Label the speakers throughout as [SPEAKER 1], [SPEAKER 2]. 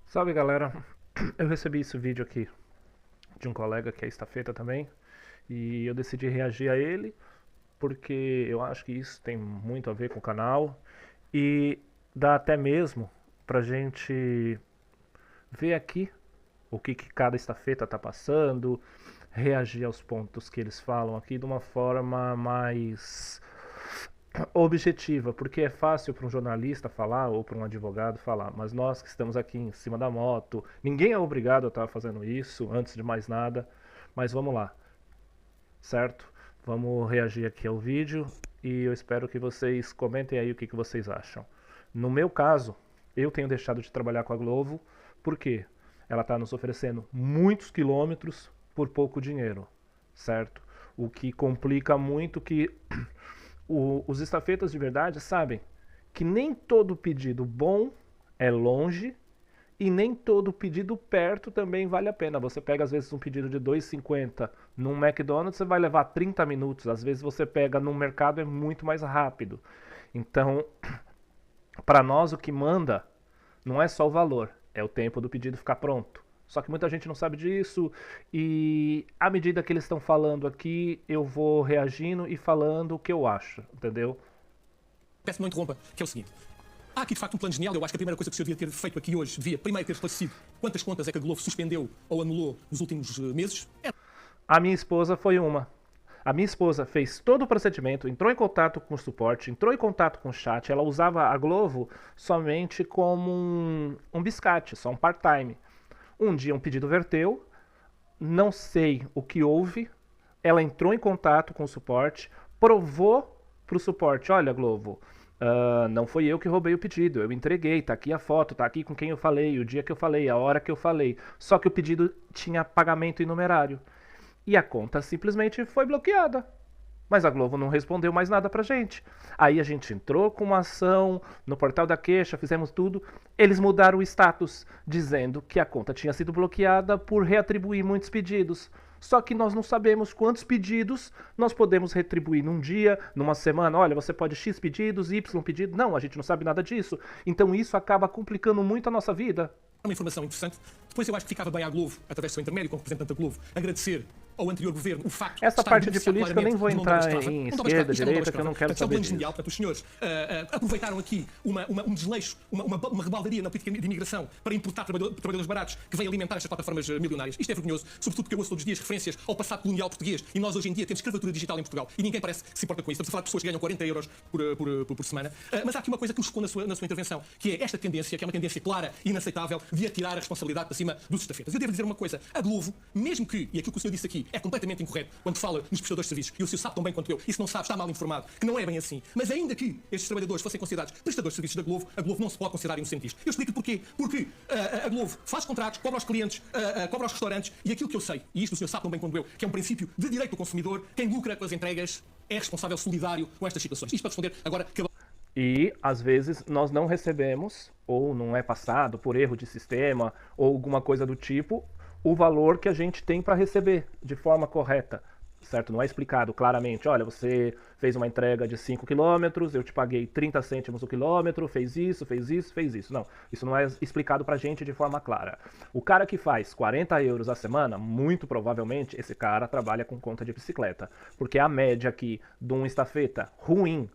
[SPEAKER 1] Salve galera, eu recebi esse vídeo aqui de um colega que é estafeta também e eu decidi reagir a ele porque eu acho que isso tem muito a ver com o canal e dá até mesmo pra gente ver aqui o que cada estafeta tá passando, reagir aos pontos que eles falam aqui de uma forma mais objetiva, porque é fácil para um jornalista falar ou para um advogado falar, mas nós que estamos aqui em cima da moto, ninguém é obrigado a estar fazendo isso, antes de mais nada, mas vamos lá, certo? Vamos reagir aqui ao vídeo e eu espero que vocês comentem aí o que vocês acham. No meu caso, eu tenho deixado de trabalhar com a Glovo, porque ela está nos oferecendo muitos quilômetros por pouco dinheiro, certo? O que complica muito que os estafetas de verdade sabem que nem todo pedido bom é longe e nem todo pedido perto também vale a pena. Você pega às vezes um pedido de 2,50 num McDonald's, você vai levar 30 minutos. Às vezes você pega num mercado, é muito mais rápido. Então, para nós o que manda não é só o valor, é o tempo do pedido ficar pronto. Só que muita gente não sabe disso e à medida que eles estão falando aqui, eu vou reagindo e falando o que eu acho, entendeu?
[SPEAKER 2] Peço que não interrompa, que é o seguinte. Há aqui de facto um plano genial. Eu acho que a primeira coisa que o senhor devia ter feito aqui hoje devia primeiro ter esclarecido quantas contas é que a Glovo suspendeu ou anulou nos últimos meses.
[SPEAKER 1] A minha esposa foi uma. A minha esposa fez todo o procedimento, entrou em contato com o suporte, entrou em contato com o chat. Ela usava a Glovo somente como um biscate, só um part-time. Um dia um pedido verteu, não sei o que houve, ela entrou em contato com o suporte, provou para o suporte, olha Glovo, não foi eu que roubei o pedido, eu entreguei, tá aqui a foto, tá aqui com quem eu falei, o dia que eu falei, a hora que eu falei, só que o pedido tinha pagamento em numerário. E a conta simplesmente foi bloqueada. Mas a Glovo não respondeu mais nada pra gente. Aí a gente entrou com uma ação no portal da queixa, fizemos tudo. Eles mudaram o status, dizendo que a conta tinha sido bloqueada por reatribuir muitos pedidos. Só que nós não sabemos quantos pedidos nós podemos retribuir num dia, numa semana. Olha, você pode X pedidos, Y pedidos. Não, a gente não sabe nada disso. Então isso acaba complicando muito a nossa vida.
[SPEAKER 2] Uma informação interessante. Depois eu acho que ficava bem à Glovo, através do seu intermédio, como representante da Glovo, agradecer ao anterior governo o facto
[SPEAKER 1] essa
[SPEAKER 2] de
[SPEAKER 1] parte de política eu nem vou entrar em esquerda, direita, que eu não quero saber disso.
[SPEAKER 2] Portanto, os senhores aproveitaram aqui um desleixo, uma rebaldaria na política de imigração para importar trabalhadores baratos que vêm alimentar estas plataformas milionárias. Isto é vergonhoso, sobretudo porque eu ouço todos os dias referências ao passado colonial português e nós hoje em dia temos escravatura digital em Portugal e ninguém parece que se importa com isso. Estamos a falar de pessoas que ganham 40 euros por semana. Mas há aqui uma coisa que me chocou na sua intervenção, que é esta tendência, que é uma tendência clara e inaceitável, de atirar a responsabilidade para cima dos estafetas. Eu devo dizer uma coisa, a Glovo, mesmo que, e aquilo que o senhor disse aqui é completamente incorreto, quando fala nos prestadores de serviços, e o senhor sabe tão bem quanto eu, e se não sabe está mal informado, que não é bem assim, mas ainda que estes trabalhadores fossem considerados prestadores de serviços da Glovo, a Glovo não se pode considerar inocente disto. Eu explico porquê. Porque a Glovo faz contratos, cobra aos clientes, cobra aos restaurantes, e aquilo que eu sei, e isto o senhor sabe tão bem quanto eu, que é um princípio de direito do consumidor, quem lucra com as entregas é responsável solidário com estas situações. Isto para responder agora que
[SPEAKER 1] e, às vezes, nós não recebemos, ou não é passado por erro de sistema, ou alguma coisa do tipo, o valor que a gente tem para receber de forma correta, certo? Não é explicado claramente, olha, você fez uma entrega de 5 quilômetros, eu te paguei 30 cêntimos o quilômetro, fez isso, fez isso, fez isso. Não, isso não é explicado pra gente de forma clara. O cara que faz 40 euros a semana, muito provavelmente esse cara trabalha com conta de bicicleta, porque a média aqui de um estafeta ruim,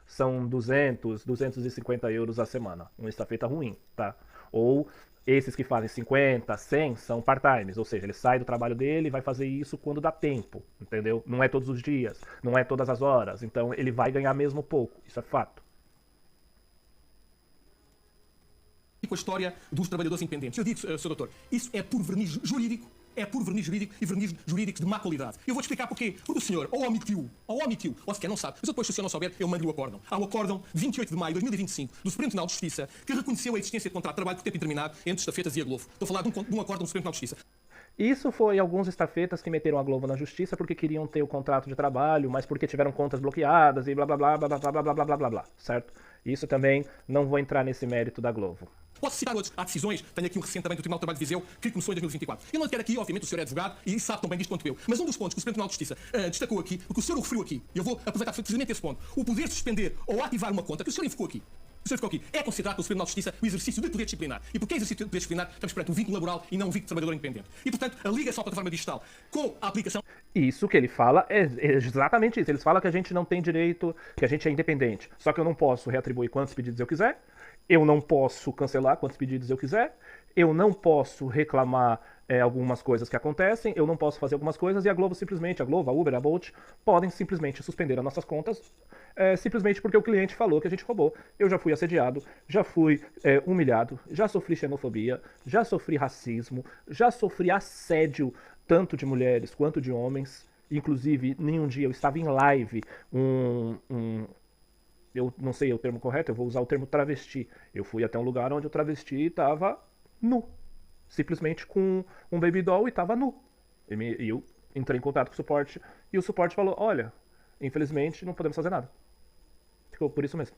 [SPEAKER 1] são 200, 250 euros a semana. Um estafeta ruim, tá? Ou esses que fazem 50, 100 são part-times, ou seja, ele sai do trabalho dele e vai fazer isso quando dá tempo, entendeu? Não é todos os dias, não é todas as horas, então ele vai ganhar mesmo pouco, isso é fato.
[SPEAKER 2] com a história dos trabalhadores independentes. Eu digo, Sr. Doutor, isso é puro verniz jurídico, e verniz jurídicos de má qualidade. Eu vou-te explicar porquê. Porque o senhor ou omitiu, ou sequer não sabe, mas depois, se o senhor não souber, eu mando-lhe o acórdão. Há o acórdão 28 de maio de 2025 do Supremo Tribunal de Justiça que reconheceu a existência de contrato de trabalho por tempo indeterminado entre estafetas e a Glovo. Estou a falar de um acórdão do Supremo Tribunal de Justiça.
[SPEAKER 1] Isso foi alguns estafetas que meteram a Globo na justiça porque queriam ter o contrato de trabalho, mas porque tiveram contas bloqueadas e blá blá blá blá blá blá blá blá blá blá blá, certo? Isso também não vou entrar nesse mérito da Globo.
[SPEAKER 2] Posso citar outros. Há decisões, tenho aqui um recente também do Tribunal de Trabalho de Viseu, que começou em 2024. Eu não quero aqui, obviamente, o senhor é advogado e sabe tão bem disto quanto eu. Mas um dos pontos que o Supremo Tribunal de Justiça destacou aqui, porque o senhor o referiu aqui, e eu vou aproveitar precisamente esse ponto, o poder suspender ou ativar uma conta, que o senhor invocou aqui. O senhor ficou aqui. É considerado pelo Supremo Tribunal de Justiça o exercício de poder disciplinar. E porque é exercício de poder disciplinar, estamos perante um vínculo laboral e não um vínculo de trabalhador independente. E, portanto, a ligação à plataforma digital com a aplicação...
[SPEAKER 1] Isso que ele fala é exatamente isso. Eles falam que a gente não tem direito, que a gente é independente. Só que eu não posso reatribuir quantos pedidos eu quiser, eu não posso cancelar quantos pedidos eu quiser, eu não posso reclamar algumas coisas que acontecem, eu não posso fazer algumas coisas e a Globo simplesmente, a Globo, a Uber, a Bolt, podem simplesmente suspender as nossas contas simplesmente porque o cliente falou que a gente roubou. Eu já fui assediado, já fui humilhado, já sofri xenofobia, já sofri racismo, já sofri assédio tanto de mulheres quanto de homens. Inclusive, nenhum dia eu estava em live, eu não sei o termo correto, eu vou usar o termo travesti. Eu fui até um lugar onde o travesti estava nu. Simplesmente com um baby doll e estava nu. E eu entrei em contato com o suporte e o suporte falou, olha, infelizmente não podemos fazer nada. Ficou por isso mesmo.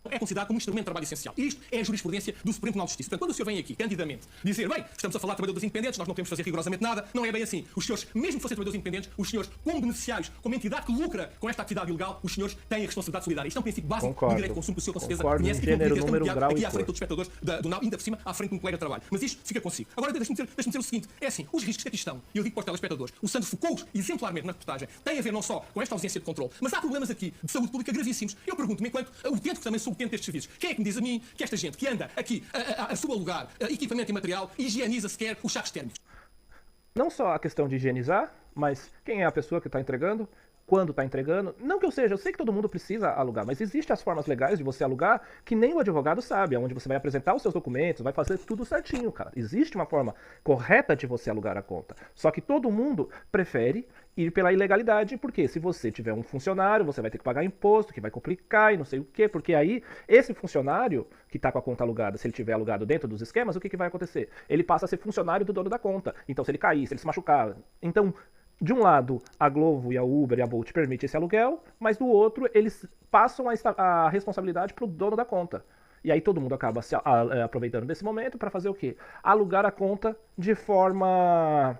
[SPEAKER 2] É considerado como um instrumento de trabalho essencial. E isto é a jurisprudência do Supremo Tribunal de Justiça. Portanto, quando o senhor vem aqui, candidamente, dizer, bem, estamos a falar de trabalhadores independentes, nós não temos de fazer rigorosamente nada, não é bem assim. Os senhores, mesmo que fossem trabalhadores independentes, os senhores, como beneficiários, como entidade que lucra com esta atividade ilegal, os senhores têm a responsabilidade solidária. Isto é um princípio básico do direito de consumo que o senhor com certeza conhece e que não
[SPEAKER 1] número, grau
[SPEAKER 2] aqui
[SPEAKER 1] e
[SPEAKER 2] à frente dos espectadores do NAU, ainda por cima, à frente de um colega de trabalho. Mas isto fica consigo. Agora, deixe-me dizer o seguinte, é assim, os riscos que aqui estão, e eu digo para os telespectadores, o Sandro focou-os exemplarmente na reportagem, tem a ver não só com esta ausência de controle, mas há problemas aqui de saúde pública gravíssimos. Eu pergunto-me, enquanto utente, que também sou utente destes serviços, quem é que me diz a mim que esta gente que anda aqui a seu alugar equipamento e material higieniza sequer os sacos térmicos?
[SPEAKER 1] Não só a questão de higienizar, mas quem é a pessoa que está entregando, quando está entregando. Não que eu sei que todo mundo precisa alugar, mas existem as formas legais de você alugar que nem o advogado sabe, onde você vai apresentar os seus documentos, vai fazer tudo certinho, cara. Existe uma forma correta de você alugar a conta. Só que todo mundo prefere ir pela ilegalidade, porque se você tiver um funcionário, você vai ter que pagar imposto, que vai complicar e não sei o quê, porque aí esse funcionário que está com a conta alugada, se ele tiver alugado dentro dos esquemas, o que vai acontecer? Ele passa a ser funcionário do dono da conta. Então se ele cair, se ele se machucar, então... De um lado, a Glovo e a Uber e a Bolt permitem esse aluguel, mas do outro, eles passam a responsabilidade para o dono da conta. E aí todo mundo acaba se aproveitando desse momento para fazer o quê? Alugar a conta de forma,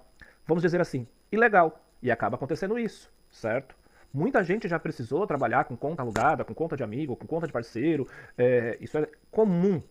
[SPEAKER 1] vamos dizer assim, ilegal. E acaba acontecendo isso, certo? Muita gente já precisou trabalhar com conta alugada, com conta de amigo, com conta de parceiro. Isso é comum.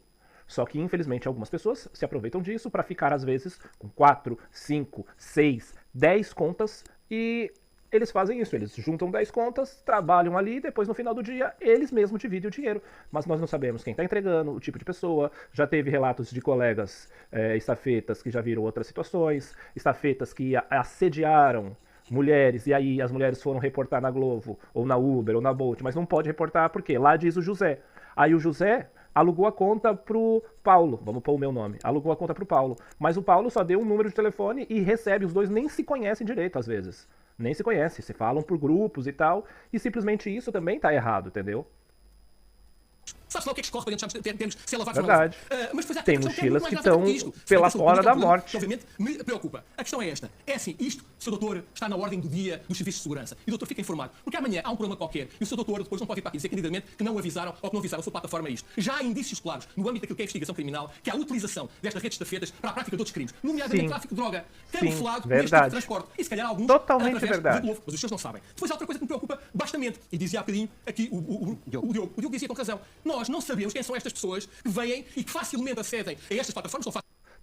[SPEAKER 1] Só que, infelizmente, algumas pessoas se aproveitam disso para ficar, às vezes, com 4, 5, 6, 10 contas e eles fazem isso. Eles juntam 10 contas, trabalham ali e depois, no final do dia, eles mesmos dividem o dinheiro. Mas nós não sabemos quem está entregando, o tipo de pessoa. Já teve relatos de colegas estafetas que já viram outras situações, estafetas que assediaram mulheres, e aí as mulheres foram reportar na Glovo, ou na Uber, ou na Bolt, mas não pode reportar porque lá diz o José. Aí o José alugou a conta pro Paulo, vamos pôr o meu nome, alugou a conta pro Paulo, mas o Paulo só deu um número de telefone e recebe, os dois nem se conhecem direito às vezes, nem se conhecem, se falam por grupos e tal, e simplesmente isso também tá errado, entendeu?
[SPEAKER 2] Sabe-se lá o que é que escorre para dentro de ser lavado?
[SPEAKER 1] Verdade.
[SPEAKER 2] Mas depois
[SPEAKER 1] tem mochilas que estão pela fora da morte.
[SPEAKER 2] Obviamente me preocupa. A questão é esta. É assim, isto, o Sr. Doutor, está na ordem do dia dos serviços de segurança. E o doutor fica informado. Porque amanhã há um problema qualquer e o Sr. Doutor depois não pode vir para aqui dizer candidamente que não avisaram ou que não avisaram a sua plataforma a isto. Já há indícios claros, no âmbito daquilo que é a investigação criminal, que há a utilização destas redes estafetas para a prática de outros crimes. Nomeadamente tráfico de droga, camuflado neste tipo de transporte. E se calhar alguns
[SPEAKER 1] totalmente
[SPEAKER 2] através
[SPEAKER 1] verdade.
[SPEAKER 2] do Glovo, mas os senhores não sabem. Depois há outra coisa que me preocupa bastante. E dizia há bocadinho aqui o Diogo dizia com razão. Nós não sabemos quem são estas pessoas que vêm e que facilmente acedem a estas plataformas.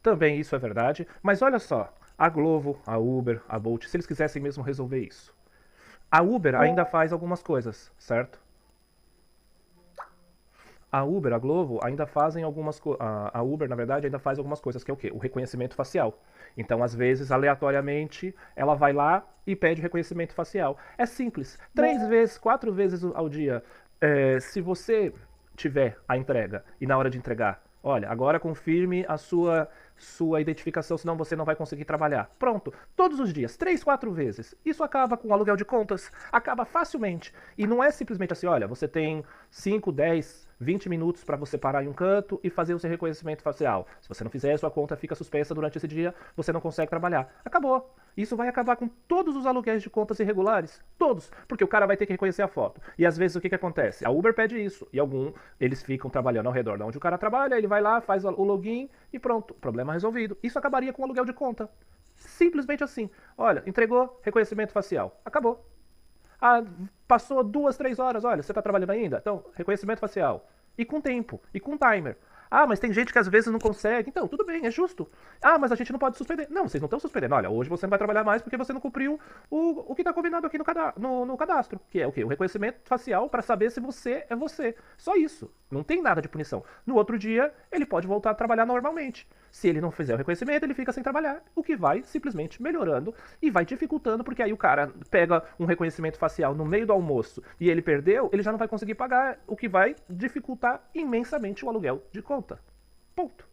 [SPEAKER 1] Também isso é verdade, mas olha só, a Glovo, a Uber, a Bolt, se eles quisessem mesmo resolver isso. A Uber ainda faz algumas coisas, certo? A Uber, a Glovo ainda fazem algumas coisas. A Uber, na verdade, ainda faz algumas coisas, que é o quê? O reconhecimento facial. Então, às vezes, aleatoriamente, ela vai lá e pede reconhecimento facial. É simples. 3 vezes, 4 vezes ao dia. Se você tiver a entrega e na hora de entregar, olha, agora confirme a sua identificação, senão você não vai conseguir trabalhar. Pronto, todos os dias, 3, 4 vezes. Isso acaba com o aluguel de contas, acaba facilmente. E não é simplesmente assim, olha, você tem 5, 10, 20 minutos para você parar em um canto e fazer o seu reconhecimento facial. Se você não fizer, sua conta fica suspensa durante esse dia, você não consegue trabalhar. Acabou. Isso vai acabar com todos os aluguéis de contas irregulares. Todos. Porque o cara vai ter que reconhecer a foto. E às vezes o que acontece? A Uber pede isso. E eles ficam trabalhando ao redor de onde o cara trabalha, ele vai lá, faz o login e pronto. Problema resolvido. Isso acabaria com o aluguel de conta. Simplesmente assim. Olha, entregou, reconhecimento facial. Acabou. Passou 2, 3 horas, olha, você está trabalhando ainda? Então, reconhecimento facial. e com tempo, e com timer. Ah, mas tem gente que às vezes não consegue. Então, tudo bem, é justo. Ah, mas a gente não pode suspender. Não, vocês não estão suspendendo. Olha, hoje você não vai trabalhar mais porque você não cumpriu o que está combinado aqui no cadastro. Que é o quê? O reconhecimento facial para saber se você é você. Só isso. Não tem nada de punição. No outro dia, ele pode voltar a trabalhar normalmente. Se ele não fizer o reconhecimento, ele fica sem trabalhar. O que vai simplesmente melhorando e vai dificultando, porque aí o cara pega um reconhecimento facial no meio do almoço e ele perdeu, ele já não vai conseguir pagar, o que vai dificultar imensamente o aluguel de conta. Ponto.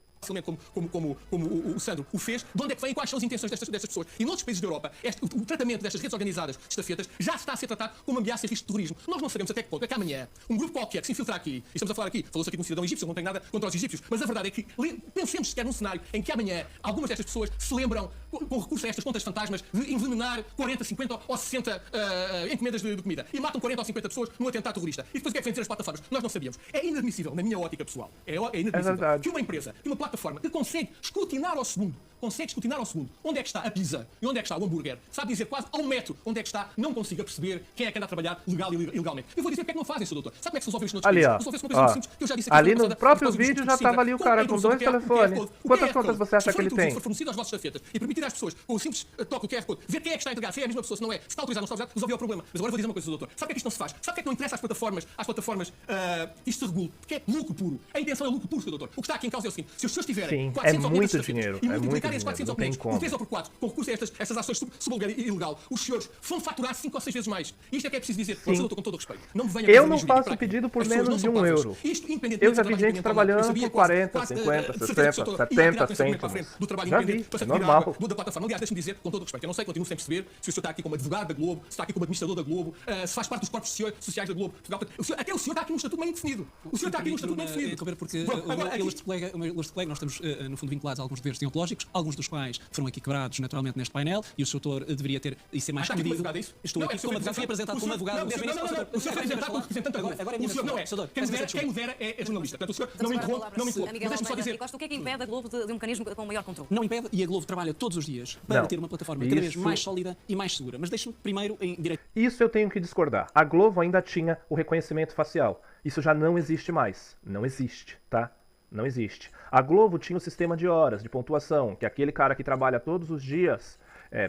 [SPEAKER 2] Como o Sandro o fez, de onde é que vem e quais são as intenções destas pessoas. E noutros países da Europa, o tratamento destas redes organizadas de estafetas já está a ser tratado como ameaça e risco de terrorismo. Nós não sabemos até que ponto é que amanhã um grupo qualquer que se infiltrar aqui, e estamos a falar aqui, falou-se aqui de um cidadão egípcio, não tenho nada contra os egípcios, mas a verdade é que pensemos sequer num cenário em que amanhã algumas destas pessoas se lembram, com recurso a estas contas fantasmas, de envenenar 40, 50 ou 60 encomendas de comida e matam 40 ou 50 pessoas num atentado terrorista. E depois o que é que vem dizer as plataformas? Nós não sabíamos. É inadmissível, na minha ótica pessoal, é inadmissível que uma empresa, que uma plataforma que consegue escrutinar ao segundo onde é que está a pizza e onde é que está o hambúrguer, sabe dizer quase ao metro onde é que está, não consiga perceber quem é que anda a trabalhar legal e ilegalmente. Eu vou dizer porque é que não fazem, Sr. Doutor. Sabe como é que se resolve isto noutros
[SPEAKER 1] Ali,
[SPEAKER 2] países? Resolve-se uma coisa muito simples, que eu já disse aqui
[SPEAKER 1] ali
[SPEAKER 2] semana
[SPEAKER 1] no
[SPEAKER 2] passada,
[SPEAKER 1] próprio
[SPEAKER 2] por causa
[SPEAKER 1] vídeo
[SPEAKER 2] dos
[SPEAKER 1] já estava ali o cara com 2 telefones. Quantas contas você acha que ele tem?
[SPEAKER 2] Se for fornecido às vossas estafetas e permitir às pessoas, com o simples toque, o QR Code, ver quem é que está a entregar, se é a mesma pessoa, se não é, se está autorizado, não está autorizado, resolveu o problema. Mas agora vou dizer uma coisa, Sr. Doutor. Sabe o que é que isto não se faz? Sabe o que é que não interessa às plataformas isto se regule? Porque é lucro puro. A intenção é lucro puro, Sr. Doutor. O que está aqui em causa é o seguinte: se os senhores tiverem 400
[SPEAKER 1] muito dinheiro,
[SPEAKER 2] e multiplicarem esses 400
[SPEAKER 1] não tem
[SPEAKER 2] documentos
[SPEAKER 1] como.
[SPEAKER 2] por 3 ou por 4, com recurso a estas ações subalgar ilegal, os senhores vão faturar 5 ou 6 vezes mais. Isto é que é preciso dizer. Sim. Com todo o respeito. Não me venha
[SPEAKER 1] eu não faço pedido por menos de €1.
[SPEAKER 2] Isto,
[SPEAKER 1] Eu já vi gente trabalhando por 40, 50, 60, 70 cêntimos. Já vi, é normal.
[SPEAKER 2] Da plataforma. Aliás, deixe-me dizer, com todo o respeito, eu não sei, continuo sem perceber se o senhor está aqui como advogado da Globo, se está aqui como administrador da Globo, se faz parte dos corpos sociais da Globo. Até o senhor está aqui num estatuto meio indefinido. O senhor está aqui num estatuto meio indefinido.
[SPEAKER 3] Porque ilustre colega, nós estamos, no fundo, vinculados a alguns deveres deontológicos, alguns dos quais foram aqui quebrados naturalmente neste painel, e o doutor deveria ter e ser mais comedido. Estou aqui como advogado, fui apresentado como advogado.
[SPEAKER 2] O senhor foi apresentado como representante da Globo. O senhor não é. Quem o dera é jornalista. Portanto, o senhor não me interrompe, não me interrompe. Mas deixe-me só dizer.
[SPEAKER 4] O que é que impede a Globo de um mecanismo com maior controle?
[SPEAKER 3] Não impede, e a Globo trabalha todos os dias para ter uma plataforma cada vez mais sólida e mais segura. Mas deixe-me primeiro em direito.
[SPEAKER 1] Isso eu tenho que discordar. A Globo ainda tinha o reconhecimento facial. Isso já não existe mais. Não existe, tá? Não existe. A Globo tinha o sistema de horas, de pontuação, que aquele cara que trabalha todos os dias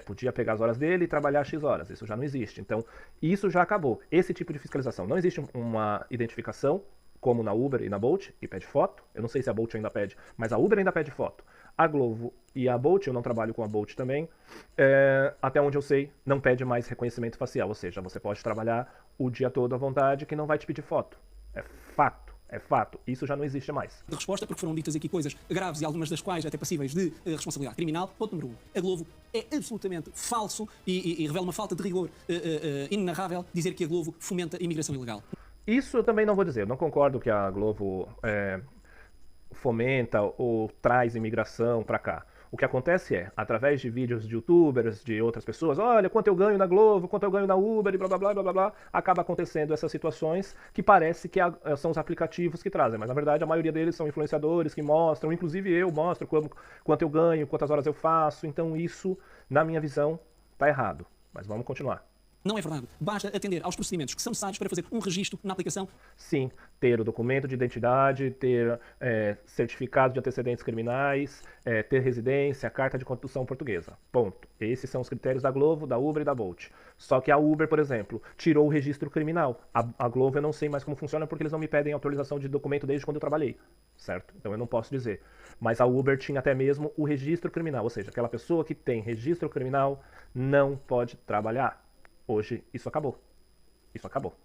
[SPEAKER 1] podia pegar as horas dele e trabalhar X horas. Isso já não existe. Então, isso já acabou. Esse tipo de fiscalização. Não existe uma identificação, como na Uber e na Bolt, que pede foto. Eu não sei se a Bolt ainda pede, mas a Uber ainda pede foto. A Glovo e a Bolt, eu não trabalho com a Bolt também, até onde eu sei, não pede mais reconhecimento facial. Ou seja, você pode trabalhar o dia todo à vontade que não vai te pedir foto. É fato. É fato, isso já não existe mais.
[SPEAKER 3] De resposta, porque foram ditas aqui coisas graves e algumas das quais até passíveis de responsabilidade criminal. Ponto número 1. A Globo é absolutamente falso e revela uma falta de rigor inenarrável dizer que a Globo fomenta a imigração ilegal.
[SPEAKER 1] Isso eu também não vou dizer. Eu não concordo que a Globo fomenta ou traz imigração para cá. O que acontece é, através de vídeos de youtubers, de outras pessoas, olha quanto eu ganho na Globo, quanto eu ganho na Uber e blá blá blá blá blá blá, acaba acontecendo essas situações que parece que são os aplicativos que trazem, mas na verdade a maioria deles são influenciadores que mostram, inclusive eu mostro quanto eu ganho, quantas horas eu faço, então isso, na minha visão, tá errado. Mas vamos continuar.
[SPEAKER 3] Não é verdade. Basta atender aos procedimentos que são necessários para fazer um registro na aplicação.
[SPEAKER 1] Sim, ter o documento de identidade, ter certificado de antecedentes criminais, ter residência, carta de condução portuguesa. Ponto. Esses são os critérios da Glovo, da Uber e da Bolt. Só que a Uber, por exemplo, tirou o registro criminal. A Glovo eu não sei mais como funciona porque eles não me pedem autorização de documento desde quando eu trabalhei, certo? Então eu não posso dizer. Mas a Uber tinha até mesmo o registro criminal, ou seja, aquela pessoa que tem registro criminal não pode trabalhar. Hoje, isso acabou. Isso acabou.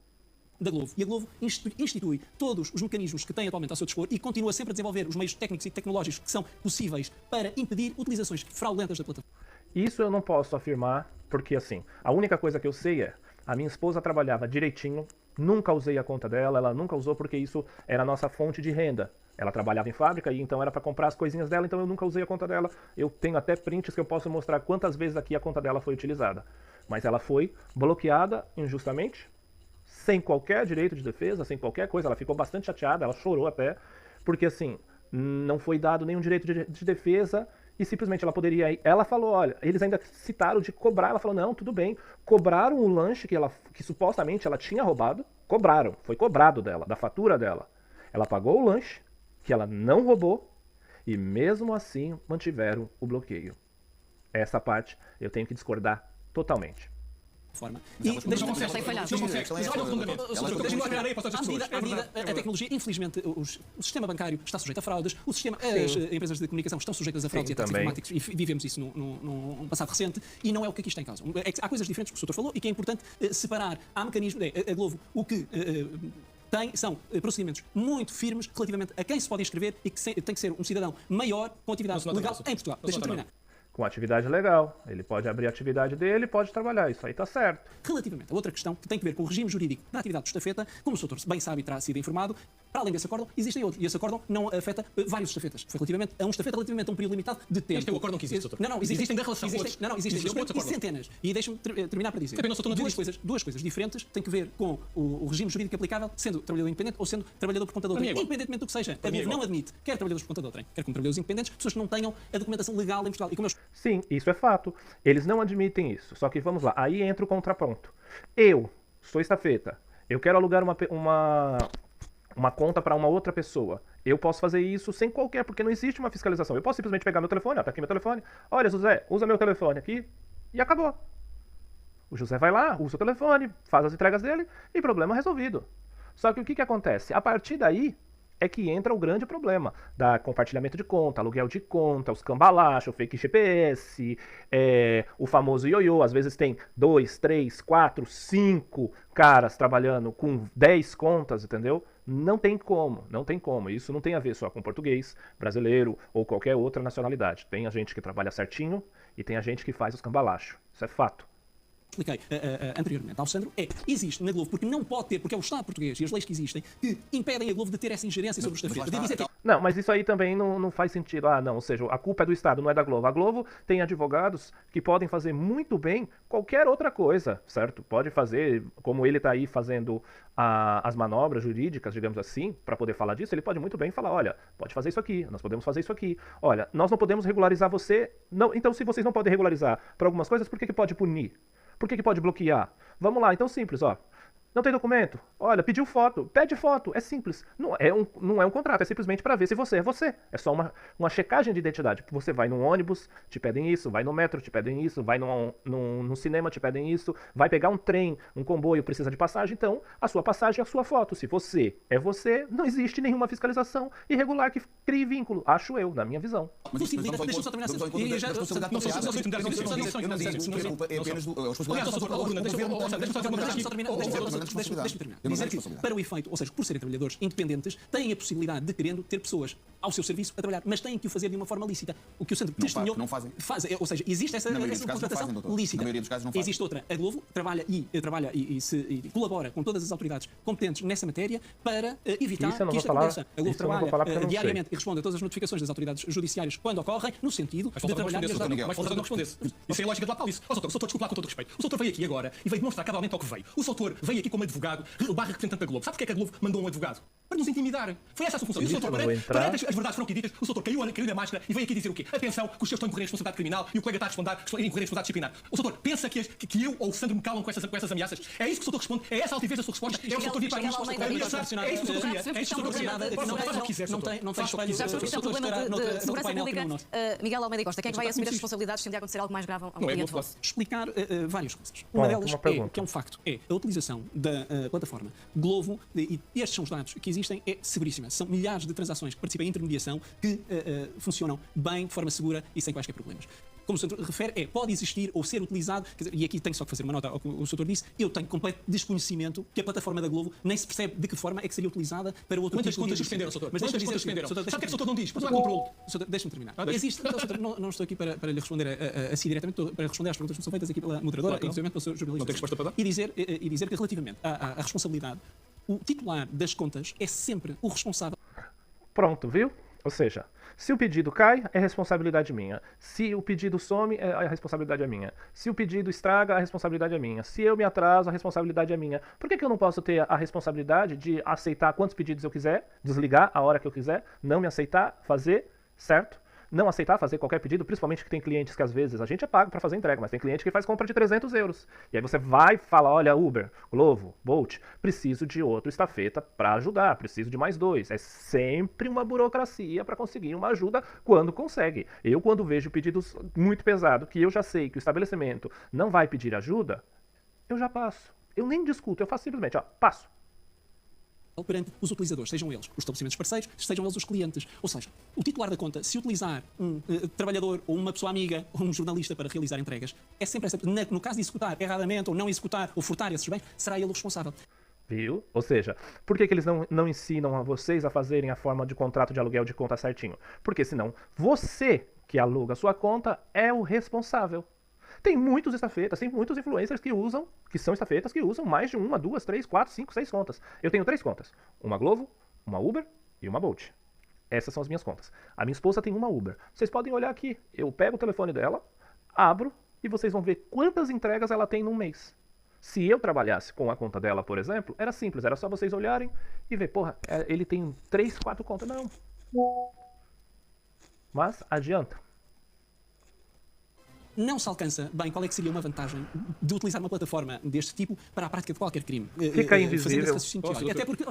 [SPEAKER 3] Da Globo. E a Globo institui todos os mecanismos que tem atualmente ao seu dispor e continua sempre a desenvolver os meios técnicos e tecnológicos que são possíveis para impedir utilizações fraudulentas da plataforma.
[SPEAKER 1] Isso eu não posso afirmar, porque assim, a única coisa que eu sei é, a minha esposa trabalhava direitinho, nunca usei a conta dela, ela nunca usou porque isso era a nossa fonte de renda. Ela trabalhava em fábrica e então era para comprar as coisinhas dela, então eu nunca usei a conta dela. Eu tenho até prints que eu posso mostrar quantas vezes aqui a conta dela foi utilizada. Mas ela foi bloqueada injustamente, sem qualquer direito de defesa, sem qualquer coisa. Ela ficou bastante chateada, ela chorou até, porque assim, não foi dado nenhum direito de defesa e simplesmente ela poderia ir. Ela falou, olha, eles ainda citaram de cobrar, ela falou, não, tudo bem, cobraram o lanche que supostamente ela tinha roubado, cobraram, foi cobrado dela, da fatura dela. Ela pagou o lanche, que ela não roubou, e mesmo assim mantiveram o bloqueio. Essa parte eu tenho que discordar totalmente.
[SPEAKER 3] Forma.
[SPEAKER 2] Mas
[SPEAKER 3] deixa-me
[SPEAKER 2] não consegue falhar. Não consegue. Mas olha o fundamento. Deixa-me tirar aí para todas as pessoas.
[SPEAKER 3] à medida, a tecnologia, infelizmente, o sistema bancário está sujeito a fraudes, as empresas de comunicação estão sujeitas a fraudes
[SPEAKER 1] Sim,
[SPEAKER 3] e ataques
[SPEAKER 1] também.
[SPEAKER 3] informáticos, e vivemos isso num passado recente, e não é o que aqui está em causa. Há coisas diferentes que o Soutor falou e que é importante separar. Há mecanismos, a Glovo, o que são procedimentos muito firmes relativamente a quem se pode inscrever e que tem que ser um cidadão maior com atividade legal em Portugal. Deixa-me terminar.
[SPEAKER 1] Com atividade legal, ele pode abrir a atividade dele, pode trabalhar, isso aí tá certo.
[SPEAKER 3] Relativamente a outra questão que tem que ver com o regime jurídico da atividade do estafeta, como o Soutor bem sabe e terá sido informado, para além desse acórdão, existem outros. E esse acórdão não afeta vários estafetas. Foi relativamente a um estafeta, relativamente a um período limitado de tempo.
[SPEAKER 2] Este é o acórdão que existe, Soutor.
[SPEAKER 3] Não,
[SPEAKER 2] Existem da relação
[SPEAKER 3] existem,
[SPEAKER 2] outros.
[SPEAKER 3] não, existem
[SPEAKER 2] Existem outros acórdãos.
[SPEAKER 3] centenas. E deixa-me terminar para dizer.
[SPEAKER 2] Apenas, Soutor, não diz
[SPEAKER 3] Duas coisas diferentes têm que ver com o regime jurídico aplicável, sendo trabalhador independente ou sendo trabalhador por conta de outrem.
[SPEAKER 2] Para mim é igual.
[SPEAKER 3] Independentemente do que seja. A
[SPEAKER 2] mim é
[SPEAKER 3] Glovo não
[SPEAKER 2] igual.
[SPEAKER 3] admite, quer trabalhadores por conta de outrem, quer como trabalhadores independentes, pessoas que não tenham a documentação legal em Portugal. E como eu
[SPEAKER 1] Sim, isso é fato. Eles não admitem isso. Só que vamos lá, aí entra o contraponto. Eu sou estafeta, eu quero alugar uma conta para uma outra pessoa. Eu posso fazer isso sem qualquer, porque não existe uma fiscalização. Eu posso simplesmente pegar meu telefone, ó, tá aqui meu telefone. Olha, José, usa meu telefone aqui e acabou. O José vai lá, usa o telefone, faz as entregas dele e problema resolvido. Só que o que acontece? A partir daí é que entra o grande problema da compartilhamento de conta, aluguel de conta, os cambalacho, o fake GPS, o famoso ioiô. Às vezes tem 2, 3, 4, 5 caras trabalhando com 10 contas, entendeu? Não tem como, não tem como. Isso não tem a ver só com português, brasileiro ou qualquer outra nacionalidade. Tem a gente que trabalha certinho e tem a gente que faz os cambalacho. Isso é fato.
[SPEAKER 3] expliquei anteriormente ao Sandro, existe na Glovo, porque não pode ter, porque é o Estado português e as leis que existem que impedem a Glovo de ter essa ingerência sobre o estafeta. De dizer que
[SPEAKER 1] Não, mas isso aí também não faz sentido. Ah, não, ou seja, a culpa é do Estado, não é da Globo. A Globo tem advogados que podem fazer muito bem qualquer outra coisa, certo? Pode fazer, como ele está aí fazendo as manobras jurídicas, digamos assim, para poder falar disso, ele pode muito bem falar, olha, pode fazer isso aqui, nós podemos fazer isso aqui. Olha, nós não podemos regularizar você, não, então se vocês não podem regularizar para algumas coisas, por que pode punir? Por que pode bloquear? Vamos lá, então simples, ó. Não tem documento? Olha, pediu foto. Pede foto. É simples. Não é um contrato, é simplesmente para ver se você é você. É só uma checagem de identidade. Você vai num ônibus, te pedem isso. Vai no metro, te pedem isso. Vai num cinema, te pedem isso. Vai pegar um trem, um comboio, precisa de passagem. Então, a sua passagem é a sua foto. Se você é você, não existe nenhuma fiscalização irregular que crie vínculo. Acho eu, na minha visão.
[SPEAKER 3] Deixa-me só terminar. Deixa-me terminar. Dizer que, para o efeito, ou seja, por serem trabalhadores independentes, têm a possibilidade de, querendo, ter pessoas ao seu serviço a trabalhar, mas têm que o fazer de uma forma lícita. O que o Centro testemunhou...
[SPEAKER 5] Não fazem.
[SPEAKER 3] Ou seja, existe essa contratação lícita.
[SPEAKER 5] Na maioria dos casos não fazem.
[SPEAKER 3] Existe outra. A Glovo trabalha e colabora com todas as autoridades competentes nessa matéria para evitar que isto aconteça. A Glovo trabalha diariamente e responde a todas as notificações das autoridades judiciárias quando ocorrem, no sentido de trabalhar...
[SPEAKER 2] Mas falta não respondesse. Isso é a lógica de lá Paulo. O Soutor, desculpa lá com todo respeito. O Soutor veio aqui agora e veio demonstrar cabalmente ao que veio. O Soutor veio aqui como advogado, barra representante da Globo. Sabe porque é que a Globo mandou um advogado? Para nos intimidar. Foi essa a sua função. E o Soutor, para as verdades foram aqui ditas, o Soutor caiu na máscara e veio aqui dizer o quê? Atenção, que os seus estão a incorrer em responsabilidade criminal e o colega está a incorrer em responsabilidade disciplinar. O Soutor pensa que eu ou o Sandro me calam com essas ameaças? É isso que o Soutor responde? É essa a altivez da sua resposta? É o Soutor vir para isto? É isso que o Soutor queria? É isso que o Soutor queria?
[SPEAKER 3] Não faz espelho.
[SPEAKER 4] Já percebemos que é um problema de segurança pública. Miguel Almeida Costa, quem é que vai assumir as responsabilidades se um dia acontecer algo mais grave a um cliente vosso?
[SPEAKER 3] Explicar várias coisas. Uma delas, que é um facto, é a utilização da plataforma Glovo, e estes são os dados que existem, é severíssima. São milhares de transações que participam em intermediação que funcionam bem, de forma segura e sem quaisquer problemas. Como o Soutor refere, pode existir ou ser utilizado, e aqui tenho só que fazer uma nota ao que o Soutor disse, eu tenho completo desconhecimento que a plataforma da Globo nem se percebe de que forma é que seria utilizada para outro
[SPEAKER 2] Quantas
[SPEAKER 3] tipo de...
[SPEAKER 2] contas suspenderam, Soutor?
[SPEAKER 3] Mas
[SPEAKER 2] Quantas contas suspenderam? Sabe o que é que o Soutor não diz? Porque não há controle.
[SPEAKER 3] Deixa-me terminar. Existe, não estou aqui para lhe responder assim diretamente, estou para responder às perguntas que são feitas aqui pela moderadora, inclusive pelo seu jornalista.
[SPEAKER 2] Não tem resposta para dar?
[SPEAKER 3] E dizer que relativamente à responsabilidade, o titular das contas é sempre o responsável.
[SPEAKER 1] Pronto, viu? Ou seja, se o pedido cai, é responsabilidade minha. Se o pedido some, a responsabilidade é minha. Se o pedido estraga, a responsabilidade é minha. Se eu me atraso, a responsabilidade é minha. Por que eu não posso ter a responsabilidade de aceitar quantos pedidos eu quiser, desligar a hora que eu quiser, não me aceitar, fazer, certo? não aceitar fazer qualquer pedido, principalmente que tem clientes que às vezes a gente é pago para fazer entrega, mas tem cliente que faz compra de 300 euros. E aí você vai e fala, olha, Uber, Glovo, Bolt, preciso de outro estafeta para ajudar, preciso de mais 2. É sempre uma burocracia para conseguir uma ajuda quando consegue. Eu, quando vejo pedidos muito pesados, que eu já sei que o estabelecimento não vai pedir ajuda, eu já passo. Eu nem discuto, eu faço simplesmente, ó, passo.
[SPEAKER 3] Perante os utilizadores, sejam eles os estabelecimentos parceiros, sejam eles os clientes. Ou seja, o titular da conta, se utilizar um trabalhador ou uma pessoa amiga ou um jornalista para realizar entregas, é sempre essa. No caso de executar erradamente ou não executar ou furtar esses bens, será ele o responsável.
[SPEAKER 1] Viu? Ou seja, por que eles não ensinam a vocês a fazerem a forma de contrato de aluguel de conta certinho? Porque senão você que aluga a sua conta é o responsável. Tem muitos estafetas, tem muitos influencers que são estafetas, que usam mais de 1, 2, 3, 4, 5, 6 contas. Eu tenho 3 contas. Uma Glovo, uma Uber e uma Bolt. Essas são as minhas contas. A minha esposa tem uma Uber. Vocês podem olhar aqui. Eu pego o telefone dela, abro e vocês vão ver quantas entregas ela tem num mês. Se eu trabalhasse com a conta dela, por exemplo, era simples. Era só vocês olharem e ver, porra, ele tem 3, 4 contas. Não. Mas adianta.
[SPEAKER 3] Não se alcança bem qual é que seria uma vantagem de utilizar uma plataforma deste tipo para a prática de qualquer crime.
[SPEAKER 1] Fica invisível.
[SPEAKER 3] Até porque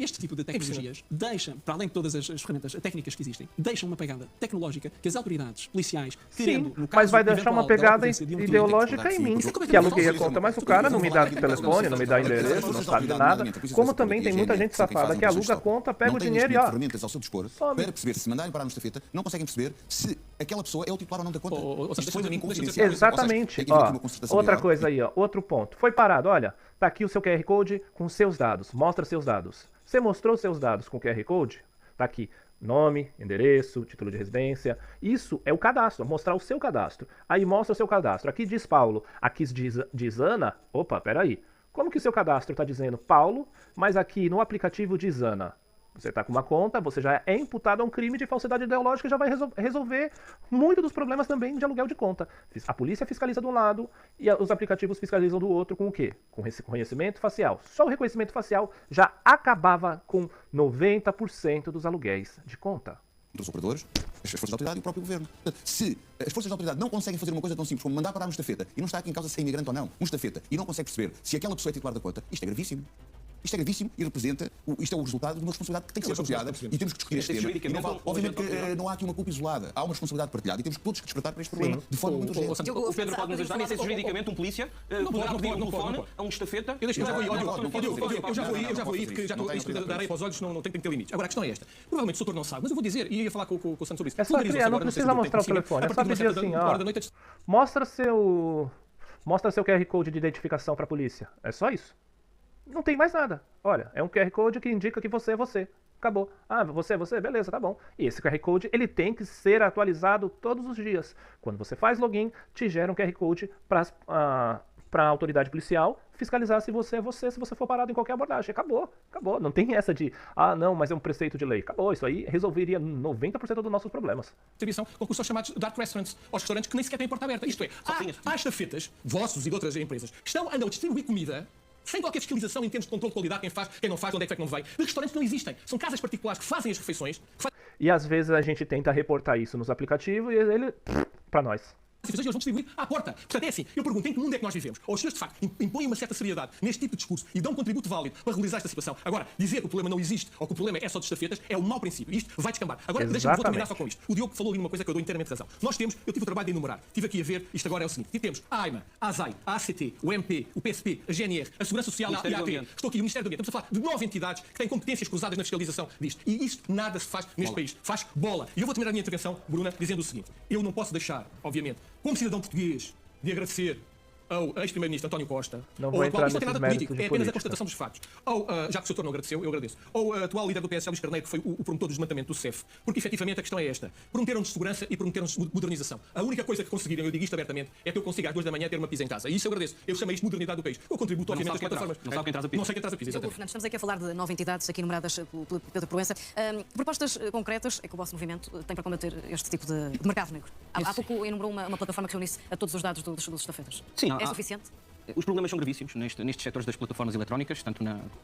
[SPEAKER 3] este tipo de tecnologias deixa, para além de todas as ferramentas técnicas que existem, deixa uma pegada tecnológica que as autoridades policiais, querendo, no caso,
[SPEAKER 1] mas vai deixar uma pegada ideológica em mim, que aluguei a conta, mas o cara não me dá telefone, não me dá endereço, não sabe nada. Como também tem muita gente safada que aluga a conta, pega o dinheiro e ó,
[SPEAKER 5] ferramentas ao seu dispor para perceber se mandarem parar no estafeta, não conseguem perceber se aquela pessoa é o titular ou não da conta. Isto foi uma inconfidencial.
[SPEAKER 1] Exatamente. Ó, outra coisa aí, ó, outro ponto. Foi parado, olha, tá aqui o seu QR Code com seus dados. Mostra seus dados. Você mostrou seus dados com o QR Code? Tá aqui. Nome, endereço, título de residência. Isso é o cadastro, mostrar o seu cadastro. Aí mostra o seu cadastro. Aqui diz Paulo, aqui diz Ana. Opa, peraí. Como que o seu cadastro está dizendo Paulo, mas aqui no aplicativo diz Ana? Você está com uma conta, você já é imputado a um crime de falsidade ideológica e já vai resolver muito dos problemas também de aluguel de conta. A polícia fiscaliza de um lado e os aplicativos fiscalizam do outro com o quê? Com reconhecimento facial. Só o reconhecimento facial já acabava com 90% dos aluguéis de conta.
[SPEAKER 5] Os operadores, as forças de autoridade e o próprio governo. Se as forças de autoridade não conseguem fazer uma coisa tão simples como mandar parar um estafeta e não está aqui em causa se é imigrante ou não, um estafeta, e não consegue perceber se aquela pessoa é titular da conta, isto é gravíssimo. Isto é gravíssimo e representa, isto é o resultado de uma responsabilidade que tem que ser associada e temos que discutir este tema. E não vale, obviamente que não há aqui uma culpa isolada, há uma responsabilidade partilhada e temos todos que despertar para este problema de forma muito urgente.
[SPEAKER 6] O Pedro pode nos ajudar, nem sei se juridicamente um polícia poderá pedir um telefone a um estafeta.
[SPEAKER 2] Eu já vou aí, porque já isto da areia para os olhos não tem que ter limites. Agora, a questão é esta. Provavelmente o doutor não sabe, mas eu vou dizer, e ia falar com o Santos sobre isso.
[SPEAKER 1] É só criar, não precisa mostrar o telefone, é só pedir assim, ó, mostra seu QR Code de identificação para a polícia. É só isso. Não tem mais nada. Olha, é um QR Code que indica que você é você. Acabou. Ah, você é você? Beleza, tá bom. E esse QR Code, ele tem que ser atualizado todos os dias. Quando você faz login, te gera um QR Code para a autoridade policial fiscalizar se você é você, se você for parado em qualquer abordagem. Acabou. Não tem essa de, não, mas é um preceito de lei. Acabou. Isso aí resolveria 90% dos nossos problemas.
[SPEAKER 2] Distribuição com os chamados dark restaurants, aos restaurantes que nem sequer têm porta aberta. Isto é, há estafetas, vossos e de outras empresas, que andam a distribuir comida sem qualquer fiscalização em termos de controle de qualidade, quem faz, quem não faz, onde é que não vem. De restaurantes que não existem. São casas particulares que fazem as refeições.
[SPEAKER 1] E às vezes a gente tenta reportar isso nos aplicativos e ele, para nós.
[SPEAKER 2] Eles vão distribuir à porta. Portanto, é assim. Eu pergunto, em que mundo é que nós vivemos? Ou os senhores, de facto, impõem uma certa seriedade neste tipo de discurso e dão um contributo válido para regularizar esta situação. Agora, dizer que o problema não existe ou que o problema é só de estafetas é um mau princípio. Isto vai descambar. Agora, deixa-me, vou terminar só com isto. O Diogo falou ali numa coisa que eu dou inteiramente razão. Eu tive o trabalho de enumerar. Estive aqui a ver, isto agora é o seguinte. E temos a AIMA, a ASAI, a ACT, o MP, o PSP, a GNR, a Segurança Social e a AT. Estou aqui, o Ministério do Ambiente. Estamos a falar de 9 entidades que têm competências cruzadas na fiscalização disto. E isto nada se faz neste país. Faz bola. E eu vou terminar a minha intervenção, Bruna, dizendo o seguinte. Eu não posso deixar, obviamente, como cidadão português, de agradecer ao ex-primeiro-ministro António Costa,
[SPEAKER 1] não vou entrar
[SPEAKER 2] isto não tem nada político, é apenas
[SPEAKER 1] política.
[SPEAKER 2] a constatação dos fatos. Já que o Sr. não agradeceu, eu agradeço. Ou a atual líder do PS, Luís Carneiro, que foi o promotor do desmantelamento do CEF. Porque, efetivamente, a questão é esta. Prometeram-nos segurança e prometeram-nos modernização. A única coisa que conseguiram, eu digo isto abertamente, é que eu consiga às 2 da manhã ter uma pizza em casa. E isso eu agradeço. Eu chamo isto de modernidade do país. Eu contributo, obviamente, às plataformas.
[SPEAKER 6] Não sabe quem traz a pizza.
[SPEAKER 2] Não sei quem traz a pizza, exatamente.
[SPEAKER 4] Fernandes, estamos aqui a falar de 9 entidades aqui enumeradas pelo Pedro Proença. Propostas concretas é que o vosso movimento tem para combater este tipo de mercado negro. Há pouco enumerou uma plataforma que reunisse a todos os dados dos estafetas.
[SPEAKER 6] Sim,
[SPEAKER 4] é suficiente?
[SPEAKER 6] Os problemas são gravíssimos nestes setores das plataformas eletrónicas, tanto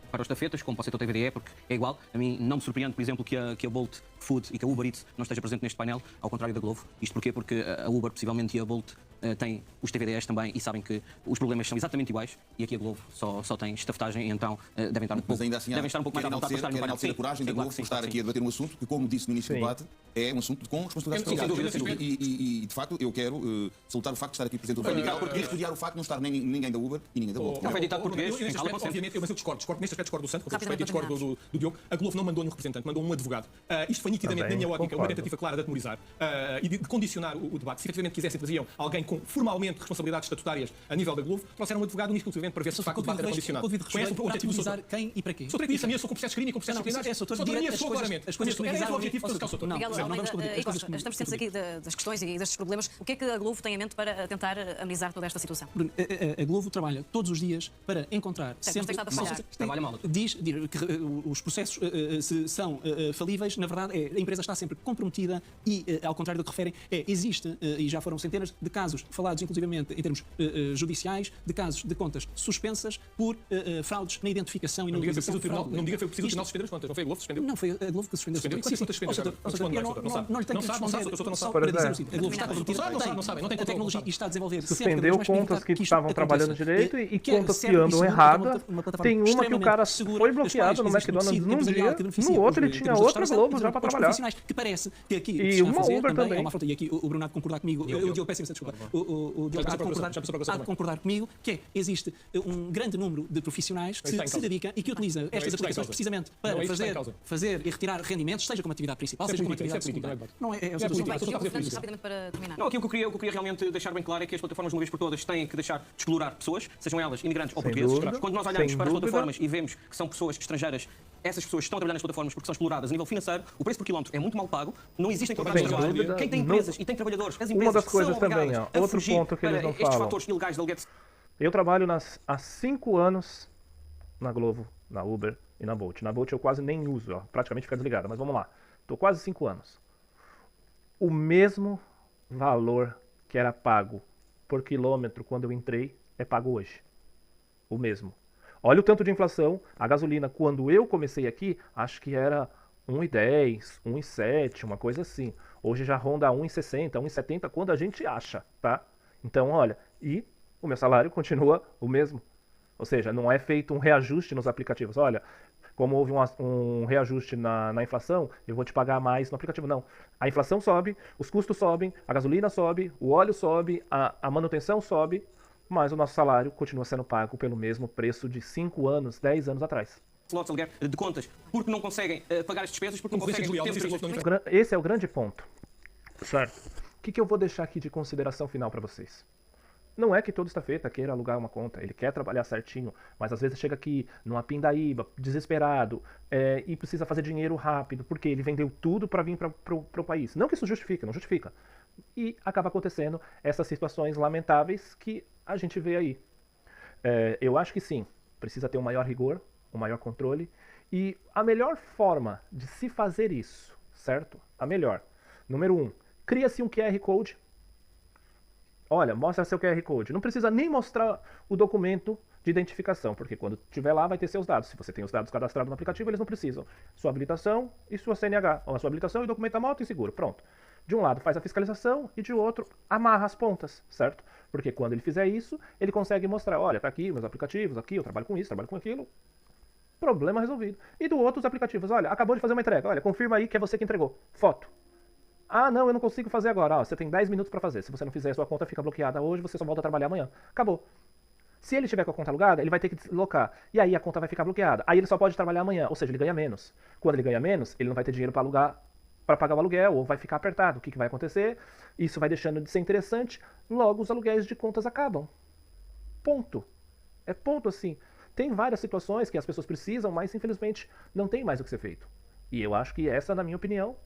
[SPEAKER 6] para os estafetas como para o setor TVDE, porque é igual. A mim não me surpreende, por exemplo, que a Bolt Food e que a Uber Eats não esteja presente neste painel, ao contrário da Glovo. Isto porquê? Porque a Uber, possivelmente, e a Bolt têm os TVDs também e sabem que os problemas são exatamente iguais e aqui a Glovo só tem estafetagem e então devem estar um pouco,
[SPEAKER 5] Mas ainda assim,
[SPEAKER 6] devem estar um pouco mais à vontade para estar no
[SPEAKER 5] querem
[SPEAKER 6] painel.
[SPEAKER 5] enaltecer a coragem da
[SPEAKER 6] Sim,
[SPEAKER 5] Globo
[SPEAKER 6] claro,
[SPEAKER 5] por estar
[SPEAKER 6] sim,
[SPEAKER 5] aqui a debater um assunto que, como disse no início do debate, é um assunto com responsabilidade
[SPEAKER 2] Sem
[SPEAKER 5] social.
[SPEAKER 2] dúvida, sem dúvida.
[SPEAKER 5] E, de facto, eu quero salutar o facto de estar aqui presente o Fernando Miguel e repudiar o facto de não estar nem ninguém da Uber e ninguém da Globo.
[SPEAKER 6] Não foi ditado português,
[SPEAKER 2] Neste
[SPEAKER 6] fala
[SPEAKER 2] aspecto,
[SPEAKER 6] com
[SPEAKER 2] obviamente, mas eu discordo neste aspecto discordo do Santo, com todo
[SPEAKER 4] Rapidamente,
[SPEAKER 2] respeito, e discordo do Diogo. A Globo não mandou um representante, mandou um advogado. Isto foi nitidamente,
[SPEAKER 1] Também
[SPEAKER 2] na minha ótica, uma
[SPEAKER 1] concordo.
[SPEAKER 2] tentativa clara de atemorizar e de condicionar o debate. Se efetivamente quisessem, traziam alguém com formalmente responsabilidades estatutárias a nível da Globo, trouxeram um advogado único exclusivamente para ver se de facto o debate era condicionado.
[SPEAKER 3] Com o devido respeito,
[SPEAKER 2] Conhece o objetivo do
[SPEAKER 3] atualizar
[SPEAKER 2] Soutor.
[SPEAKER 3] quem e para quê?
[SPEAKER 2] Soutor é disso, a minha sou com processos críticos, com processos disciplinares.
[SPEAKER 3] Soutor,
[SPEAKER 2] Soutor, a minha
[SPEAKER 3] as
[SPEAKER 2] sou
[SPEAKER 3] coisas-
[SPEAKER 2] claramente.
[SPEAKER 3] as coisas
[SPEAKER 2] É esse o objetivo
[SPEAKER 3] que
[SPEAKER 2] de Soutor.
[SPEAKER 3] não,
[SPEAKER 4] Miguel
[SPEAKER 3] não vamos
[SPEAKER 4] Almeida,
[SPEAKER 3] discutir
[SPEAKER 4] e
[SPEAKER 3] coisas
[SPEAKER 4] Costa, estamos cientes aqui das questões e destes problemas. O que é que a Globo tem em mente para tentar amenizar toda esta situação?
[SPEAKER 3] Bruno, a Globo trabalha todos os dias para encontrar
[SPEAKER 4] mas
[SPEAKER 3] sempre...
[SPEAKER 4] tem estado a falhar.
[SPEAKER 6] Trabalha mal.
[SPEAKER 3] Diz que os processos se são falíveis, na verdade, a empresa está sempre comprometida e, ao contrário do que referem, existe, e já foram centenas de casos falados, inclusivamente em termos judiciais, de casos de contas suspensas por fraudes na identificação e na
[SPEAKER 2] Não diga que
[SPEAKER 3] utilização
[SPEAKER 2] foi
[SPEAKER 3] de
[SPEAKER 2] preciso o
[SPEAKER 3] fraude.
[SPEAKER 2] Tribunal, não diga que foi preciso o
[SPEAKER 3] Isto-
[SPEAKER 2] Tribunal suspender as contas, não foi a Globo que suspendeu?
[SPEAKER 3] Não, foi a Globo que suspendeu.
[SPEAKER 2] Suspendeu? Quando é que suspendeu?
[SPEAKER 3] Não lhe tenho que responder só para dizer o seguinte. A Globo está comprometida,
[SPEAKER 2] Não sabem, não tem
[SPEAKER 3] a tecnologia
[SPEAKER 2] controle.
[SPEAKER 3] e está a desenvolver
[SPEAKER 1] Suspendeu contas que estavam trabalhando direito e
[SPEAKER 3] que é
[SPEAKER 1] contas que
[SPEAKER 3] certo e
[SPEAKER 1] andam
[SPEAKER 3] seguro,
[SPEAKER 1] errada.
[SPEAKER 3] uma plataforma
[SPEAKER 1] Tem uma que o
[SPEAKER 3] extremamente
[SPEAKER 1] cara
[SPEAKER 3] segura,
[SPEAKER 1] foi
[SPEAKER 3] das
[SPEAKER 1] bloqueado no
[SPEAKER 3] quais existe
[SPEAKER 1] McDonald's
[SPEAKER 3] tecido
[SPEAKER 1] num
[SPEAKER 3] empresarial
[SPEAKER 1] dia,
[SPEAKER 3] que beneficia
[SPEAKER 1] no outro ele
[SPEAKER 3] os
[SPEAKER 1] tinha
[SPEAKER 3] da
[SPEAKER 1] outra
[SPEAKER 3] restauração,
[SPEAKER 1] Globo já para
[SPEAKER 3] outros
[SPEAKER 1] trabalhar.
[SPEAKER 3] profissionais, que parece que aqui
[SPEAKER 1] E
[SPEAKER 3] está a
[SPEAKER 1] uma
[SPEAKER 3] fazer
[SPEAKER 1] Uber
[SPEAKER 3] também
[SPEAKER 1] também.
[SPEAKER 3] é uma afronta, e aqui o Bruno há de concordar comigo, o Diogo, peço imensa desculpa, o Diogo
[SPEAKER 2] Já
[SPEAKER 3] há de concordar comigo, que é, existe um grande número de profissionais que
[SPEAKER 2] está em
[SPEAKER 3] se
[SPEAKER 2] causa.
[SPEAKER 3] dedicam e que utilizam estas
[SPEAKER 2] isso que está em
[SPEAKER 3] aplicações
[SPEAKER 2] causa.
[SPEAKER 3] precisamente
[SPEAKER 2] Não é
[SPEAKER 3] para
[SPEAKER 2] isso que está em causa.
[SPEAKER 3] fazer e retirar rendimentos, seja como atividade principal,
[SPEAKER 2] Isso é
[SPEAKER 3] seja como
[SPEAKER 2] política,
[SPEAKER 3] atividade
[SPEAKER 2] isso é
[SPEAKER 3] secundária.
[SPEAKER 2] política,
[SPEAKER 3] Não é
[SPEAKER 2] é
[SPEAKER 3] o seu
[SPEAKER 2] política.
[SPEAKER 3] assunto.
[SPEAKER 4] Diogo
[SPEAKER 2] fazer
[SPEAKER 4] Fernandes,
[SPEAKER 2] política.
[SPEAKER 4] rapidamente para terminar.
[SPEAKER 6] Não, aquilo que eu queria realmente deixar bem claro é que as plataformas, de uma vez por todas, têm que deixar de explorar pessoas, sejam elas imigrantes ou
[SPEAKER 1] Sem
[SPEAKER 6] portugueses.
[SPEAKER 1] dúvida,
[SPEAKER 6] Quando nós olhamos
[SPEAKER 1] sem
[SPEAKER 6] para as
[SPEAKER 1] dúvida.
[SPEAKER 6] plataformas e vemos que são pessoas estrangeiras, essas pessoas estão a trabalhar nas plataformas porque são exploradas a nível financeiro, o preço por quilómetro é muito mal pago, não existem contratos
[SPEAKER 1] Sem
[SPEAKER 6] de trabalho.
[SPEAKER 1] dúvida.
[SPEAKER 6] Quem tem
[SPEAKER 1] Não-
[SPEAKER 6] empresas e tem trabalhadores, as
[SPEAKER 1] Uma
[SPEAKER 6] empresas
[SPEAKER 1] das coisas
[SPEAKER 6] são obrigadas
[SPEAKER 1] também, ó,
[SPEAKER 6] a
[SPEAKER 1] outro
[SPEAKER 6] fugir
[SPEAKER 1] ponto que eles
[SPEAKER 6] para
[SPEAKER 1] não
[SPEAKER 6] estes
[SPEAKER 1] falam.
[SPEAKER 6] fatores ilegais de aluguer.
[SPEAKER 1] Eu trabalho há 5 anos na Glovo, na Uber e na Bolt. Na Bolt eu quase nem uso, ó, praticamente fica desligada, mas vamos lá. Estou quase 5 anos. O mesmo valor que era pago por quilômetro quando eu entrei é pago hoje. O mesmo. Olha o tanto de inflação. A gasolina, quando eu comecei aqui, acho que era 1,10, 1,7, uma coisa assim. Hoje já ronda 1,60, 1,70 quando a gente acha, tá? Então, olha, e o meu salário continua o mesmo. Ou seja, não é feito um reajuste nos aplicativos. Olha, como houve um reajuste na inflação, eu vou te pagar mais no aplicativo. Não. A inflação sobe, os custos sobem, a gasolina sobe, o óleo sobe, a manutenção sobe, mas o nosso salário continua sendo pago pelo mesmo preço de 5 anos, 10 anos atrás.
[SPEAKER 6] Slots de aluguer de contas porque não conseguem pagar as despesas, porque não
[SPEAKER 2] Concorrência
[SPEAKER 6] conseguem
[SPEAKER 2] desleal,
[SPEAKER 6] ter
[SPEAKER 2] não
[SPEAKER 6] serviços.
[SPEAKER 2] existe
[SPEAKER 1] Esse é o grande ponto. Certo. O que eu vou deixar aqui de consideração final para vocês? Não é que todo estafeta queira alugar uma conta, ele quer trabalhar certinho, mas às vezes chega aqui numa pindaíba, desesperado, e precisa fazer dinheiro rápido, porque ele vendeu tudo para vir para o país. Não que isso justifique, não justifica. E acaba acontecendo essas situações lamentáveis que a gente vê aí. Eu acho que sim, precisa ter um maior rigor, um maior controle, e a melhor forma de se fazer isso, certo? A melhor. Número 1, cria-se um QR Code. Olha, mostra seu QR Code. Não precisa nem mostrar o documento de identificação, porque quando tiver lá vai ter seus dados. Se você tem os dados cadastrados no aplicativo, eles não precisam. Sua habilitação e sua CNH. Ou a sua habilitação e o documento da moto e seguro. Pronto. De um lado faz a fiscalização e de outro amarra as pontas, certo? Porque quando ele fizer isso, ele consegue mostrar, olha, tá aqui meus aplicativos, aqui eu trabalho com isso, trabalho com aquilo. Problema resolvido. E do outro os aplicativos, olha, acabou de fazer uma entrega, olha, confirma aí que é você que entregou. Foto. Ah, não, eu não consigo fazer agora. Você tem 10 minutos para fazer. Se você não fizer, sua conta fica bloqueada hoje, você só volta a trabalhar amanhã. Acabou. Se ele estiver com a conta alugada, ele vai ter que deslocar. E aí a conta vai ficar bloqueada. Aí ele só pode trabalhar amanhã, ou seja, ele ganha menos. Quando ele ganha menos, ele não vai ter dinheiro para alugar, para pagar o aluguel, ou vai ficar apertado. O que vai acontecer? Isso vai deixando de ser interessante, logo os aluguéis de contas acabam. Ponto. É ponto assim. Tem várias situações que as pessoas precisam, mas infelizmente não tem mais o que ser feito. E eu acho que essa, na minha opinião,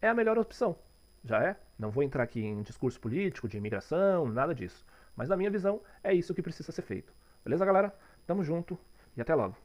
[SPEAKER 1] é a melhor opção. Já é? Não vou entrar aqui em discurso político, de imigração, nada disso. Mas na minha visão, é isso que precisa ser feito. Beleza, galera? Tamo junto e até logo.